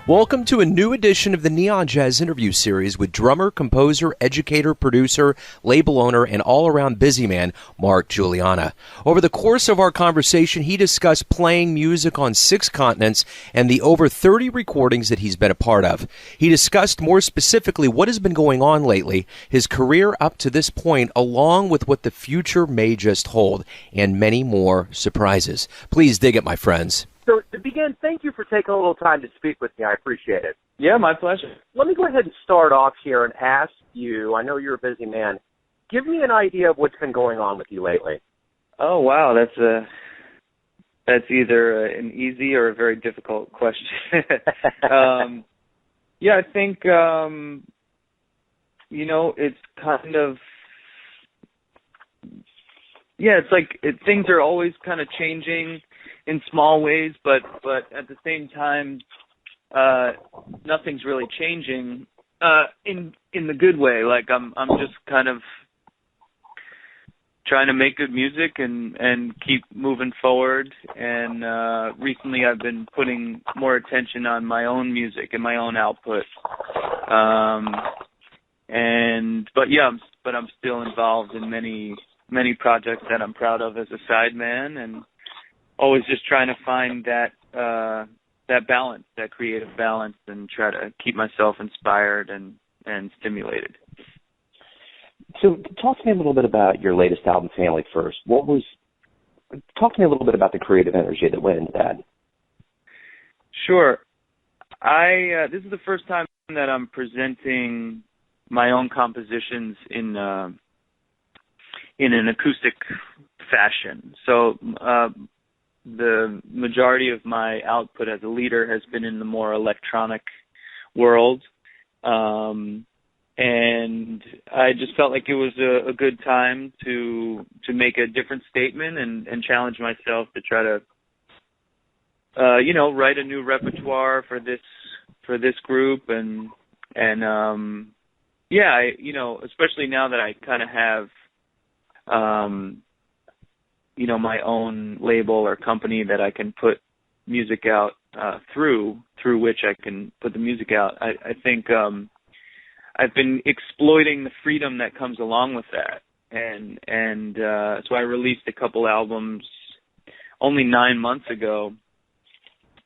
Welcome to a new edition of the Neon Jazz interview series with drummer, composer, educator, producer, label owner, and all-around busy man, Mark Giuliana. Over the course of our conversation, he discussed playing music on 6 continents and the over 30 recordings that he's been a part of. He discussed more specifically what has been going on lately, his career up to this point, along with what the future may just hold, and many more surprises. Please dig it, my friends. So to begin, thank you for taking a little time to speak with me. I appreciate it. Yeah, my pleasure. Let me go ahead and start off here and ask you, I know you're a busy man, give me an idea of what's been going on with you lately. Oh, wow, that's either an easy or a very difficult question. Yeah, I think, it's kind of, it's like things are always kind of changing in small ways, but at the same time, nothing's really changing in the good way. Like I'm just kind of trying to make good music and keep moving forward. And recently, I've been putting more attention on my own music and my own output. But I'm still involved in many projects that I'm proud of as a sideman, and always just trying to find that balance, that creative balance, and try to keep myself inspired and stimulated. So talk to me a little bit about your latest album, Family First. Talk to me a little bit about the creative energy that went into that. Sure. This is the first time that I'm presenting my own compositions in an acoustic fashion. So the majority of my output as a leader has been in the more electronic world. And I just felt like it was a good time to make a different statement and challenge myself to try to, write a new repertoire for this group. And especially now that I kind of have, my own label or company that I can put music out through which I can put the music out. I think I've been exploiting the freedom that comes along with that, and so I released a couple albums only 9 months ago,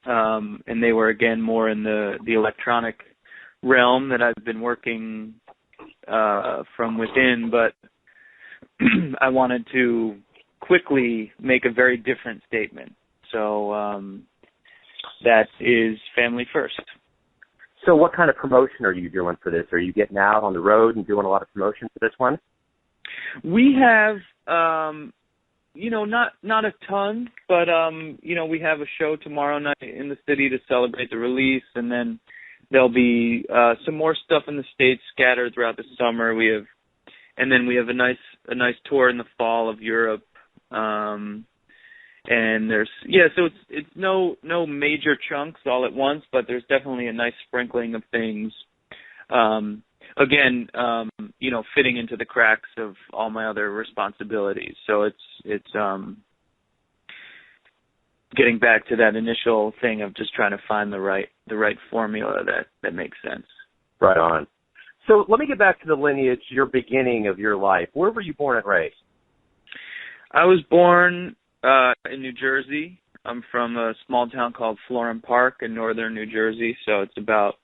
and they were again more in the electronic realm that I've been working from within, but I wanted to quickly make a very different statement. So that is Family First. So what kind of promotion are you doing for this? Are you getting out on the road and doing a lot of promotion for this one? We have, not a ton, but, we have a show tomorrow night in the city to celebrate the release, and then there'll be some more stuff in the States scattered throughout the summer. We have a nice tour in the fall of Europe. And so it's no major chunks all at once, but there's definitely a nice sprinkling of things. Fitting into the cracks of all my other responsibilities. So it's getting back to that initial thing of just trying to find the right formula that makes sense. Right on. So let me get back to the lineage, your beginning of your life. Where were you born and raised? I was born in New Jersey. I'm from a small town called Florham Park in northern New Jersey, so it's about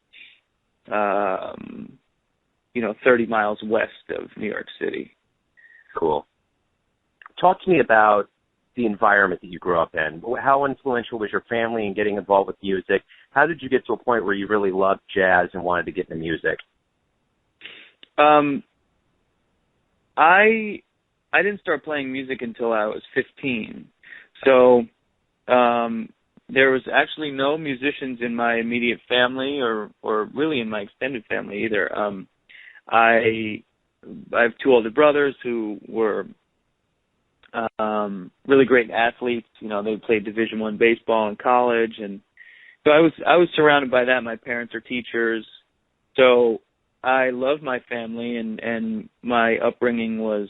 30 miles west of New York City. Cool. Talk to me about the environment that you grew up in. How influential was your family in getting involved with music? How did you get to a point where you really loved jazz and wanted to get into music? I didn't start playing music until I was 15. So there was actually no musicians in my immediate family or really in my extended family either. I have 2 older brothers who were really great athletes. They played Division I baseball in college, and so I was surrounded by that. My parents are teachers. So I love my family, and my upbringing was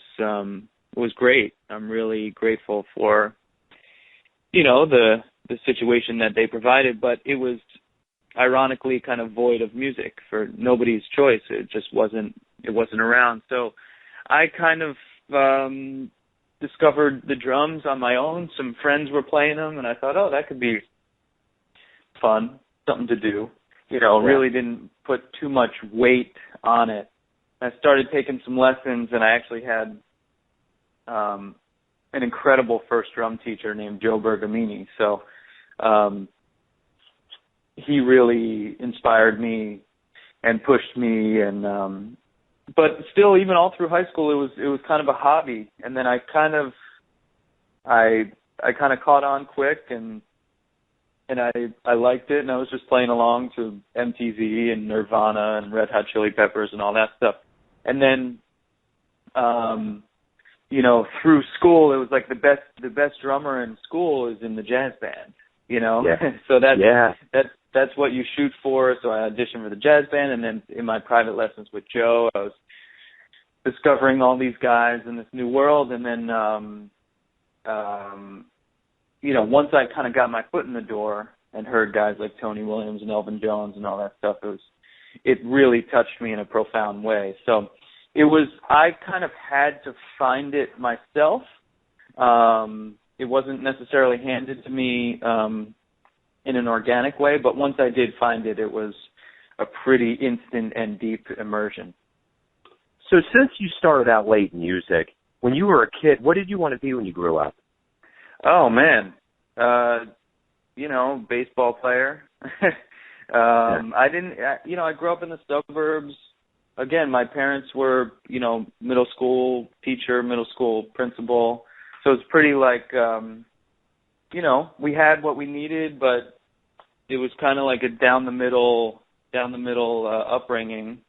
great. I'm really grateful for, the situation that they provided, but it was ironically kind of void of music for nobody's choice. It just wasn't around. So I kind of discovered the drums on my own. Some friends were playing them, and I thought, oh, that could be fun, something to do. Really didn't put too much weight on it. I started taking some lessons, and I actually had an incredible first drum teacher named Joe Bergamini. So he really inspired me and pushed me, and but still, even all through high school, it was kind of a hobby. And then I kind of caught on quick, and I liked it, and I was just playing along to MTV and Nirvana and Red Hot Chili Peppers and all that stuff. And then through school, it was like the best drummer in school is in the jazz band, Yeah. So that's what you shoot for. So I auditioned for the jazz band, and then in my private lessons with Joe, I was discovering all these guys in this new world. And then, once I kind of got my foot in the door and heard guys like Tony Williams and Elvin Jones and all that stuff, it really touched me in a profound way. So I kind of had to find it myself. It wasn't necessarily handed to me in an organic way, but once I did find it, it was a pretty instant and deep immersion. So since you started out late in music, when you were a kid, what did you want to be when you grew up? Oh, man. Baseball player. I grew up in the suburbs. Again, my parents were, middle school teacher, middle school principal. So it's pretty like, we had what we needed, but it was kind of like a down the middle upbringing.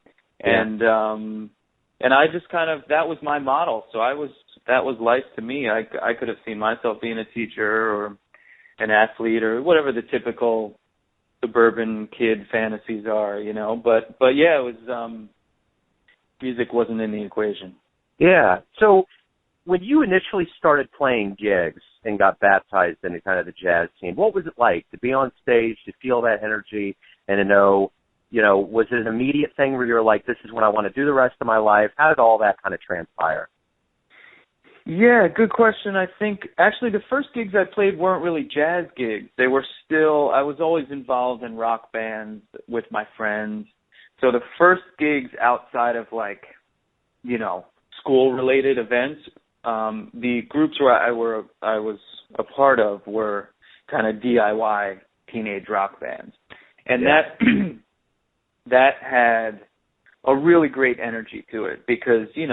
Yeah. And I just kind of, that was my model. So that was life to me. I could have seen myself being a teacher or an athlete or whatever the typical suburban kid fantasies are, but yeah, it was, music wasn't in the equation. Yeah. So when you initially started playing gigs and got baptized into kind of the jazz scene, what was it like to be on stage, to feel that energy, and to know, was it an immediate thing where you're like, this is what I want to do the rest of my life? How did all that kind of transpire? Yeah, good question. I think actually the first gigs I played weren't really jazz gigs. They were still, I was always involved in rock bands with my friends. So the first gigs outside of school-related events, the groups where I was a part of were kind of DIY teenage rock bands, and that had a really great energy to it because it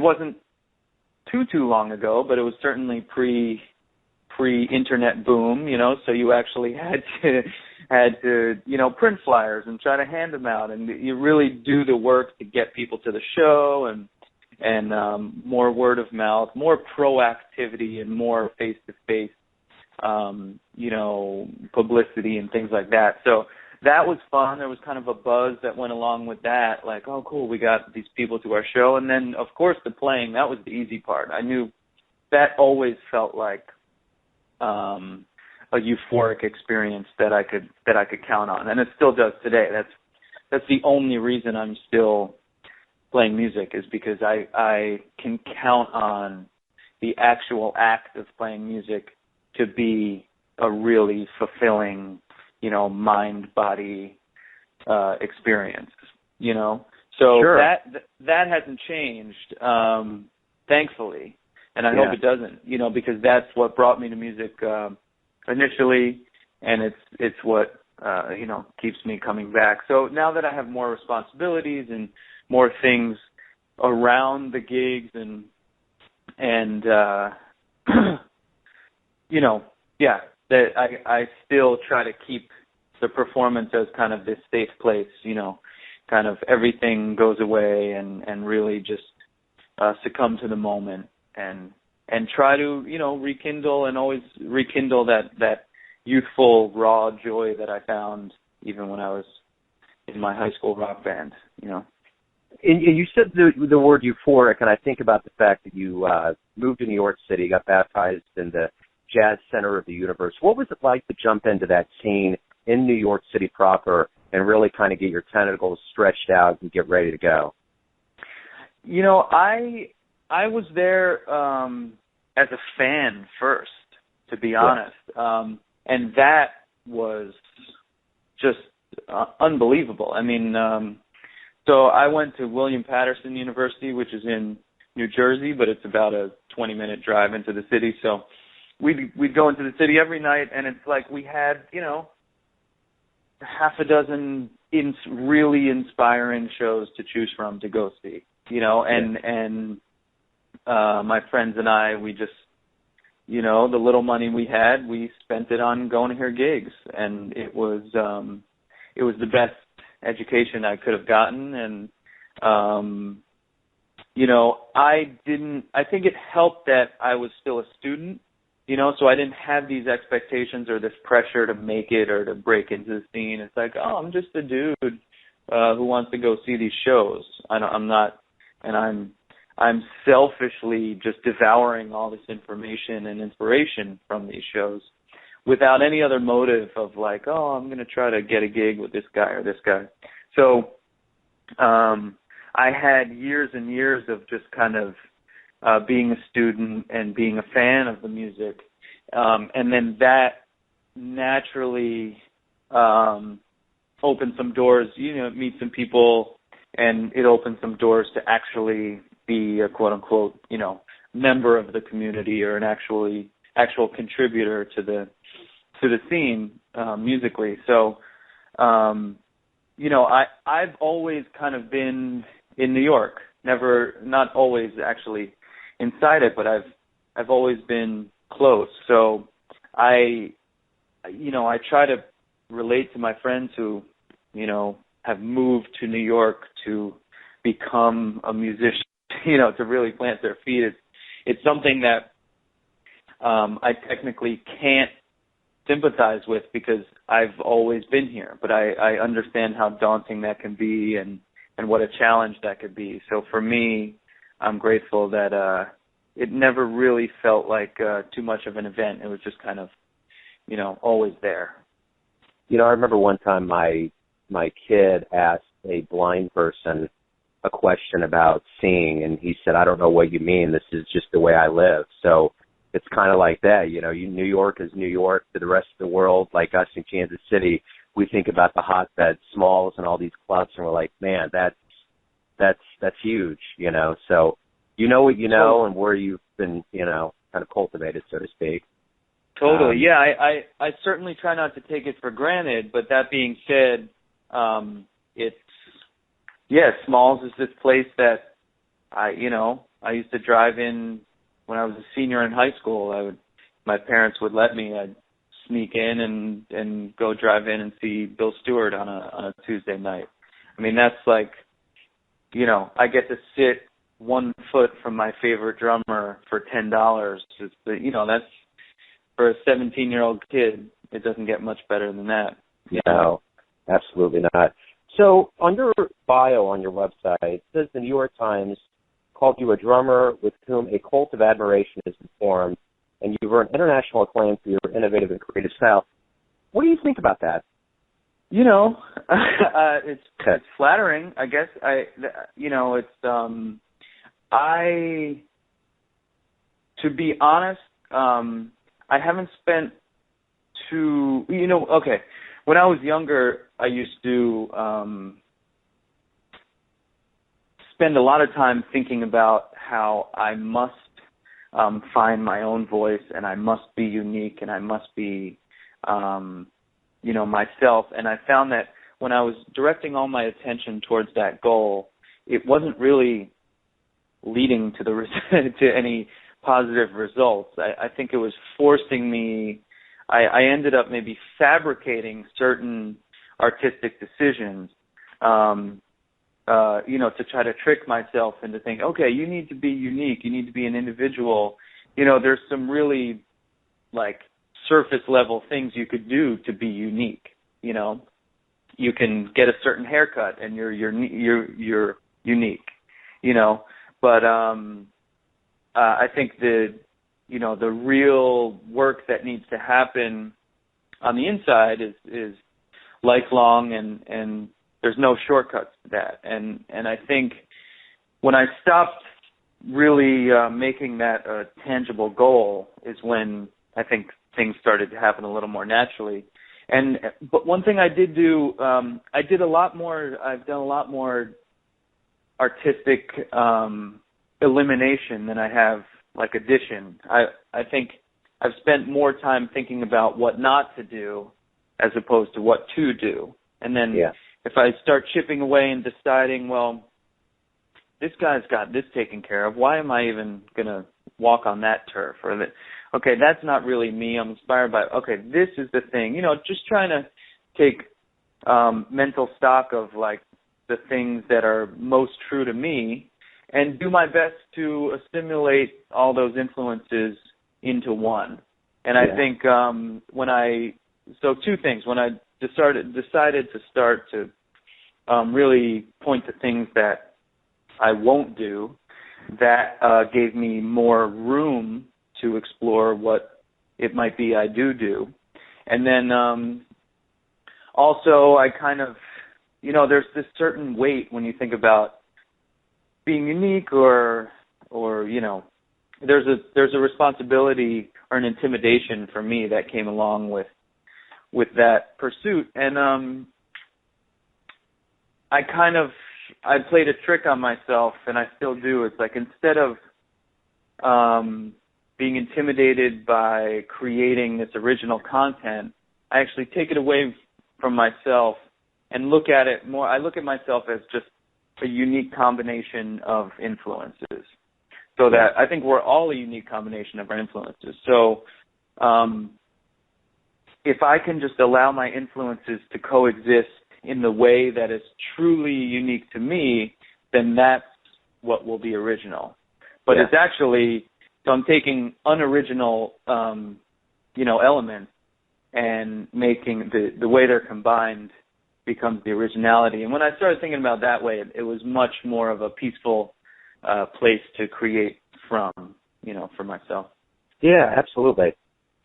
wasn't too long ago, but it was certainly pre-internet boom, so you actually had to print flyers and try to hand them out, and you really do the work to get people to the show and more word of mouth, more proactivity, and more face-to-face publicity and things like that. So that was fun. There was kind of a buzz that went along with that, like, oh, cool, we got these people to our show. And then, of course, the playing, that was the easy part. I knew that always felt like a euphoric experience that I could count on, and it still does today. That's the only reason I'm still playing music, is because I can count on the actual act of playing music to be a really fulfilling, mind-body experience, So sure. that hasn't changed, thankfully, and I hope it doesn't, because that's what brought me to music initially, and it's what keeps me coming back. So now that I have more responsibilities and more things around the gigs and that I still try to keep the performance as kind of this safe place, kind of everything goes away and really just succumb to the moment and try to, rekindle and always rekindle that youthful, raw joy that I found even when I was in my high school rock band, And you said the word euphoric, and I think about the fact that you moved to New York City, got baptized into jazz center of the universe. What was it like to jump into that scene in New York City proper and really kind of get your tentacles stretched out and get ready to go? You know, I was there as a fan first, to be honest, and that was just unbelievable. I mean, so I went to William Patterson University, which is in New Jersey, but it's about a 20-minute drive into the city. So we'd go into the city every night, and it's like we had, you know, half a dozen really inspiring shows to choose from to go see, you know, and my friends and I, we just, you know, the little money we had, we spent it on going to hear gigs, and it was the best education I could have gotten. And you know, I think it helped that I was still a student, you know, so I didn't have these expectations or this pressure to make it or to break into the scene. It's like, oh, I'm just a dude who wants to go see these shows. I'm not, and I'm selfishly just devouring all this information and inspiration from these shows without any other motive of like, oh, I'm going to try to get a gig with this guy or this guy. So I had years and years of just kind of being a student and being a fan of the music. And then that naturally opened some doors, you know, meet some people, and it opened some doors to actually be a quote unquote, you know, member of the community or an actual contributor to the scene musically. So, you know, I've always kind of been in New York, not always actually inside it, but I've always been close. So I try to relate to my friends who, you know, have moved to New York to become a musician, you know, to really plant their feet. It's something that I technically can't sympathize with because I've always been here, but I understand how daunting that can be and what a challenge that could be. So for me, I'm grateful that it never really felt like too much of an event. It was just kind of, you know, always there. You know, I remember one time my kid asked a blind person a question about seeing, and he said, I don't know what you mean. This is just the way I live. So it's kind of like that. You know, New York is New York to the rest of the world. Like us in Kansas City, we think about the hotbed Smalls and all these clubs, and we're like, man, that's huge, you know. So you know what you know and where you've been, you know, kind of cultivated, so to speak. Totally. Yeah, I certainly try not to take it for granted, but that being said, Smalls is this place that I used to drive in when I was a senior in high school. My parents would let me. I'd sneak in and go drive in and see Bill Stewart on a Tuesday night. I mean, that's like, you know, I get to sit 1 foot from my favorite drummer for $10. You know, that's for a 17-year-old kid. It doesn't get much better than that. No, absolutely not. So on your bio on your website, it says the New York Times called you a drummer with whom a cult of admiration has been formed, and you've earned international acclaim for your innovative and creative style. What do you think about that? You know, it's flattering, I guess. To be honest, I haven't spent when I was younger, I used to spend a lot of time thinking about how I must find my own voice, and I must be unique, and I must be, myself. And I found that when I was directing all my attention towards that goal, it wasn't really leading to to any positive results. I think it was forcing me. I ended up maybe fabricating certain artistic decisions, to try to trick myself into thinking, okay, you need to be unique. You need to be an individual. You know, there's some really like surface level things you could do to be unique. You know, you can get a certain haircut and you're unique. You know, but I think the the real work that needs to happen on the inside is lifelong, and there's no shortcuts to that. And I think when I stopped really making that a tangible goal is when I think things started to happen a little more naturally. But one thing I did do, I've done a lot more artistic elimination than I have like addition. I think I've spent more time thinking about what not to do as opposed to what to do. And then if I start chipping away and deciding, well, this guy's got this taken care of, why am I even going to walk on that turf? Or that, okay, that's not really me. I'm inspired by, okay, this is the thing. Just trying to take mental stock of like the things that are most true to me and do my best to assimilate all those influences into one. And I think two things. When I decided to start to really point to things that I won't do, that gave me more room to explore what it might be I do. And then also I kind of, there's this certain weight when you think about being unique or there's a responsibility or an intimidation for me that came along with that pursuit. And I played a trick on myself, and I still do. It's like instead of being intimidated by creating this original content, I actually take it away from myself and look at it more. I look at myself as just a unique combination of influences. So that I think we're all a unique combination of our influences. So if I can just allow my influences to coexist in the way that is truly unique to me, then that's what will be original. But it's actually, so I'm taking unoriginal, elements and making the way they're combined becomes the originality. And when I started thinking about it that way, it was much more of a peaceful place to create from, for myself. Yeah, absolutely.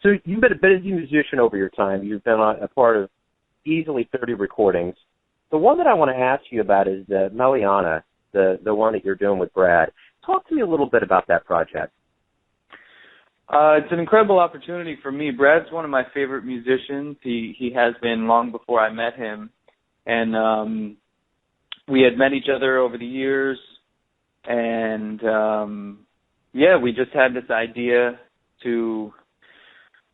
So you've been a busy musician over your time. You've been a part of easily 30 recordings. The one that I want to ask you about is the Guiliana, the one that you're doing with Brad. Talk to me a little bit about that project. It's an incredible opportunity for me. Brad's one of my favorite musicians. He has been long before I met him. And we had met each other over the years. And, we just had this idea to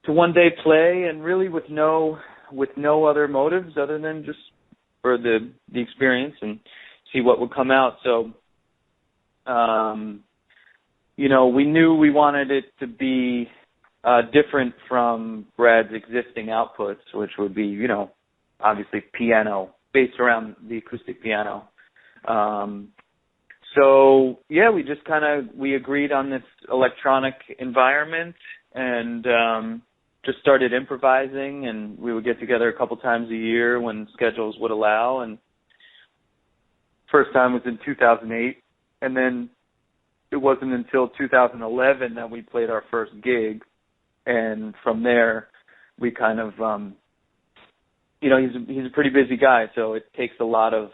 one day play, and really with no other motives other than just for the experience and see what would come out. So, we knew we wanted it to be different from Brad's existing outputs, which would be, obviously piano, based around the acoustic piano. We just we agreed on this electronic environment and just started improvising, and we would get together a couple times a year when schedules would allow. And first time was in 2008, and then it wasn't until 2011 that we played our first gig. And from there, we kind of, he's a pretty busy guy, so it takes a lot of,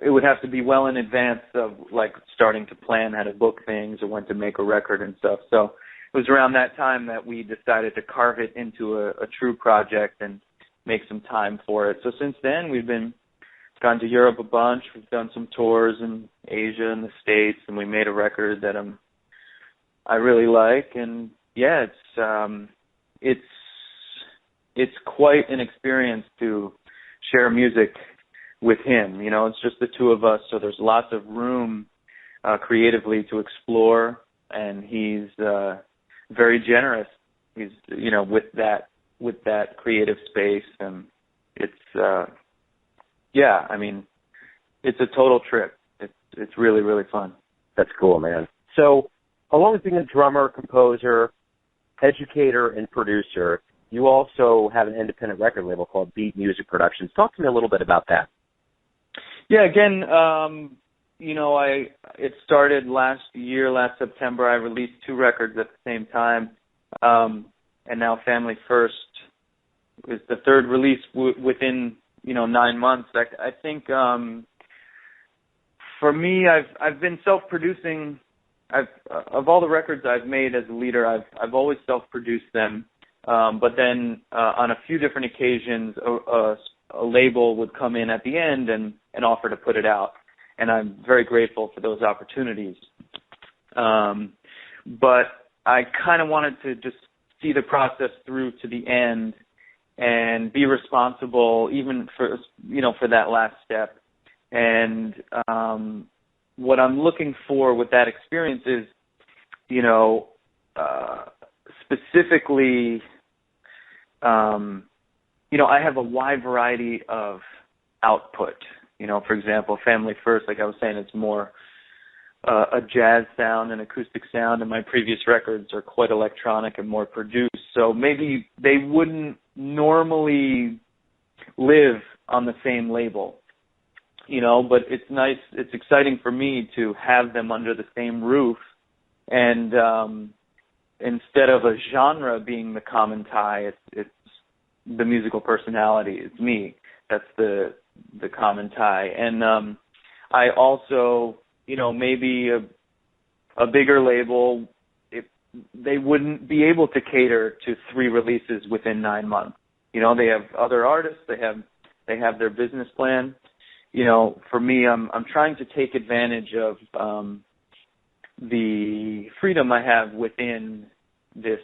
it would have to be well in advance of like starting to plan how to book things or when to make a record and stuff. So it was around that time that we decided to carve it into a true project and make some time for it. So since then, we've gone to Europe a bunch. We've done some tours in Asia and the States, and we made a record that I really like. And it's quite an experience to share music with him. It's just the two of us, so there's lots of room creatively to explore, and he's very generous. He's with that creative space, and it's it's a total trip. It's really, really fun. That's cool, man. So, along with being a drummer, composer, educator, and producer, you also have an independent record label called Beat Music Productions. Talk to me a little bit about that. Yeah, again, it started last September. I released 2 records at the same time, and now Family First is the 3rd release within 9 months. I think for me, I've been self-producing. Of all the records I've made as a leader, I've always self-produced them. But then on a few different occasions, a label would come in at the end and offer to put it out, and I'm very grateful for those opportunities. But I kind of wanted to just see the process through to the end and be responsible even for that last step. And what I'm looking for with that experience is, specifically, I have a wide variety of output. For example, Family First, like I was saying, it's more a jazz sound, an acoustic sound, and my previous records are quite electronic and more produced. So maybe they wouldn't normally live on the same label, but it's nice, it's exciting for me to have them under the same roof. And instead of a genre being the common tie, it's the musical personality. It's me. That's the common tie. And I also, maybe a bigger label, if they wouldn't be able to cater to 3 releases within 9 months. They have other artists. They have their business plan. For me, I'm trying to take advantage of the freedom I have within this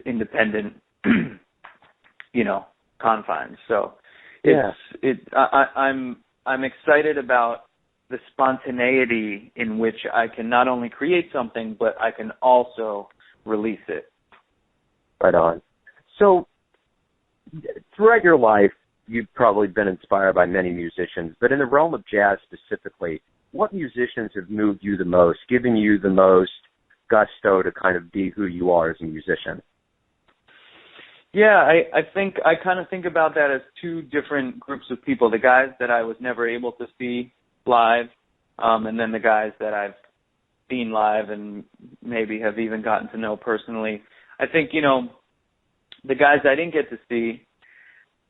independent, confines. So I'm excited about the spontaneity in which I can not only create something, but I can also release it. Right on. So throughout your life, you've probably been inspired by many musicians, but in the realm of jazz specifically, what musicians have moved you the most, given you the most gusto to kind of be who you are as a musician? Yeah, I think I kind of think about that as 2 different groups of people: the guys that I was never able to see live, and then the guys that I've seen live and maybe have even gotten to know personally. I think, the guys I didn't get to see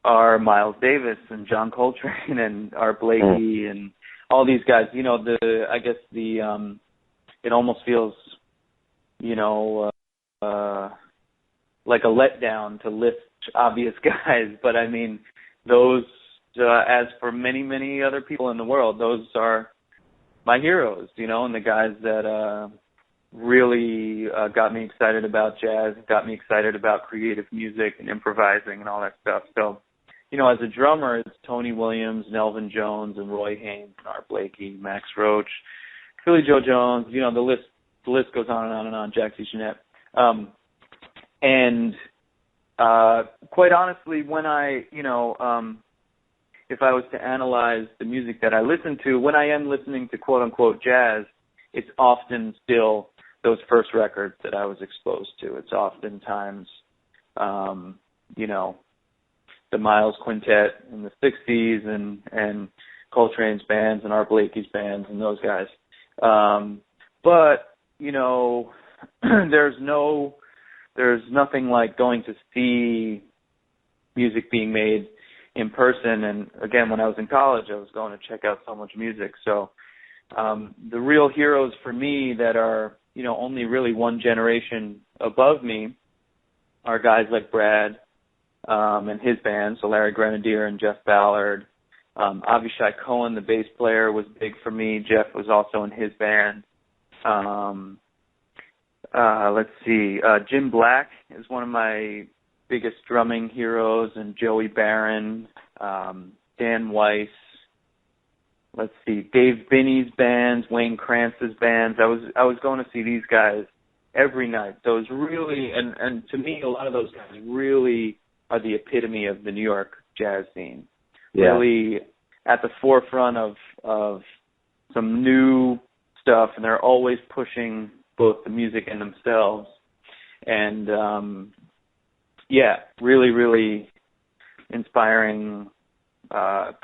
are Miles Davis and John Coltrane and Art Blakey and all these guys. It almost feels, like a letdown to list obvious guys, but I mean, those, as for many, many other people in the world, those are my heroes, and the guys that really got me excited about jazz, got me excited about creative music and improvising and all that stuff. So, as a drummer, it's Tony Williams, Nelvin Jones, and Roy Haynes, and Art Blakey, Max Roach, Philly Joe Jones. The list goes on and on and on. Jack DeJohnette. And quite honestly, when if I was to analyze the music that I listen to, when I am listening to quote-unquote jazz, it's often still those first records that I was exposed to. It's oftentimes, the Miles Quintet in the 60s and Coltrane's bands and Art Blakey's bands and those guys. But, there's nothing like going to see music being made in person. And again, when I was in college, I was going to check out so much music. So the real heroes for me that are, only really one generation above me are guys like Brad and his band, so Larry Grenadier and Jeff Ballard. Avishai Cohen, the bass player, was big for me. Jeff was also in his band. Let's see. Jim Black is one of my biggest drumming heroes, and Joey Barron, Dan Weiss. Let's see. Dave Binney's bands, Wayne Krantz's bands. I was going to see these guys every night. Those really, and to me, a lot of those guys really are the epitome of the New York jazz scene. Yeah. Really at the forefront of some new stuff, and they're always pushing both the music and themselves. And, really, really inspiring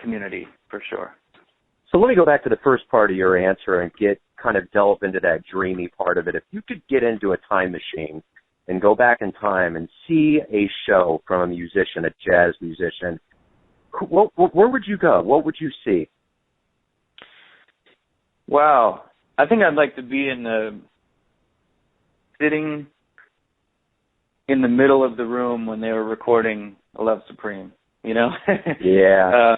community, for sure. So let me go back to the first part of your answer and delve into that dreamy part of it. If you could get into a time machine and go back in time and see a show from a musician, a jazz musician, where would you go? What would you see? Wow. I think I'd like to be sitting in the middle of the room when they were recording A Love Supreme, you know? Yeah.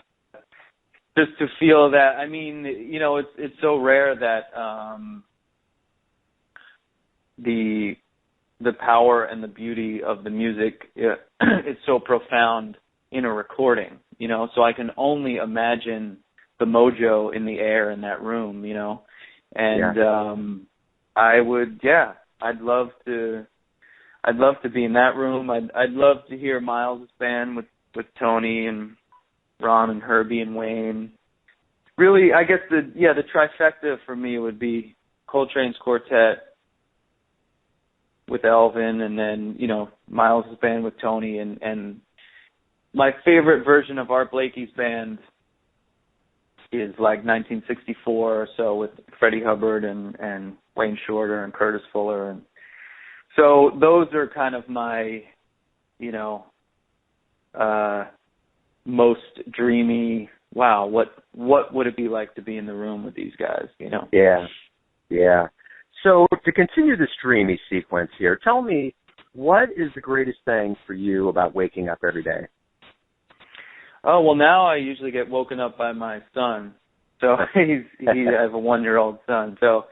Just to feel that. I mean, you know, it's so rare that the power and the beauty of the music is so profound in a recording, you know? So I can only imagine the mojo in the air in that room, you know? And I'd love to be in that room. I'd love to hear Miles' band with Tony and Ron and Herbie and Wayne. Really, I guess the trifecta for me would be Coltrane's quartet with Elvin, and then, you know, Miles' band with Tony, and my favorite version of Art Blakey's band is like 1964 or so with Freddie Hubbard and Wayne Shorter and Curtis Fuller, and so those are kind of my, you know, most dreamy. Wow, what would it be like to be in the room with these guys? You know? Yeah. So to continue this dreamy sequence here, tell me, what is the greatest thing for you about waking up every day? Oh, well, now I usually get woken up by my son. So I have a 1-year-old son. So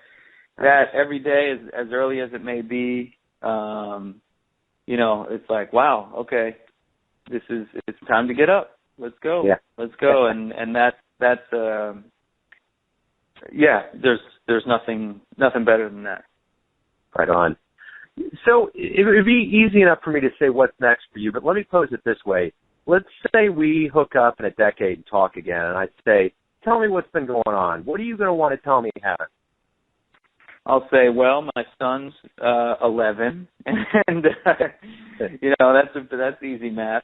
that every day, as early as it may be, you know, it's like, wow, okay, it's time to get up. Let's go. Yeah. Let's go. And that's there's nothing better than that. Right on. So it would be easy enough for me to say what's next for you, but let me pose it this way. Let's say we hook up in a decade and talk again, and I'd say, tell me what's been going on. What are you going to want to tell me happened? I'll say, well, my son's 11, and you know, that's easy math.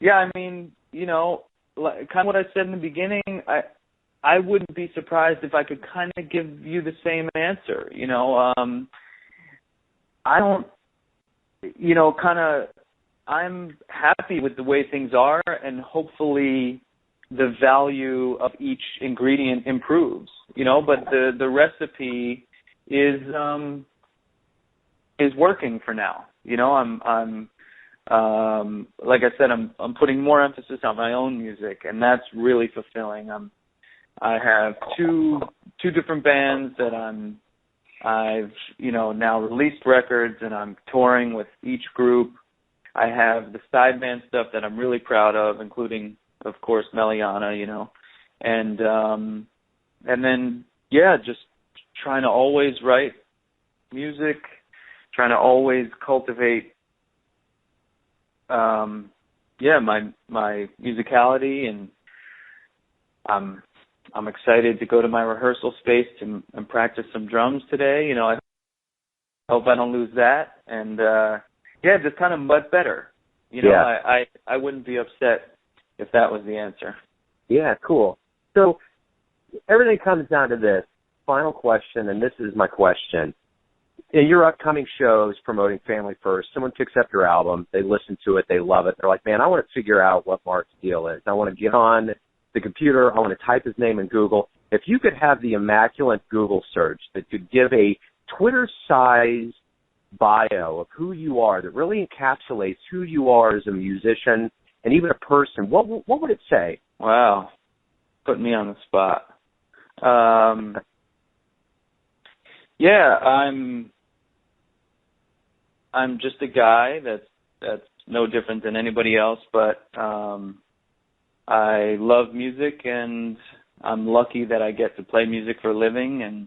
Yeah, I mean, you know, kind of what I said in the beginning. I wouldn't be surprised if I could kind of give you the same answer. You know, I don't, you know, I'm happy with the way things are, and hopefully the value of each ingredient improves, you know, but the recipe is working for now. You know, I'm like I said, I'm putting more emphasis on my own music, and that's really fulfilling. I have two different bands that I've, you know, now released records, and I'm touring with each group. I have the side band stuff that I'm really proud of, including, of course, Mehldau, you know, and then just trying to always write music, trying to always cultivate, my musicality, and I'm excited to go to my rehearsal space and practice some drums today. You know, I hope I don't lose that, and just kind of much better. You know, I wouldn't be upset if that was the answer. Yeah, cool. So everything comes down to this final question, and this is my question. In your upcoming shows promoting Family First, someone picks up your album, they listen to it, they love it. They're like, man, I want to figure out what Mark's deal is. I want to get on the computer. I want to type his name in Google. If you could have the immaculate Google search that could give a Twitter-sized bio of who you are that really encapsulates who you are as a musician and even a person, what would it say? Wow, put me on the spot. I'm just a guy that's no different than anybody else, but I love music, and I'm lucky that I get to play music for a living, and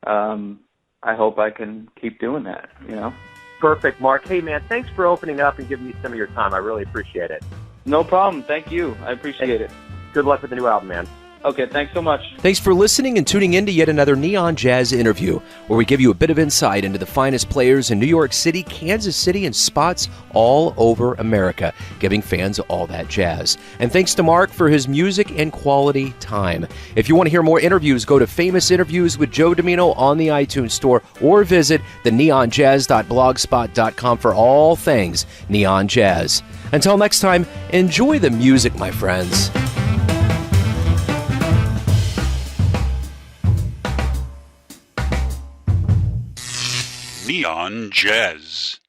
I hope I can keep doing that, you know. Perfect, Mark. Hey, man, thanks for opening up and giving me some of your time. I really appreciate it. No problem. Thank you. I appreciate it. Good luck with the new album, man. Okay, thanks so much. Thanks for listening and tuning in to yet another Neon Jazz interview, where we give you a bit of insight into the finest players in New York City, Kansas City, and spots all over America, giving fans all that jazz. And thanks to Mark for his music and quality time. If you want to hear more interviews, go to Famous Interviews with Joe Domino on the iTunes Store, or visit the neonjazz.blogspot.com for all things Neon Jazz. Until next time, enjoy the music, my friends. Neon Jazz.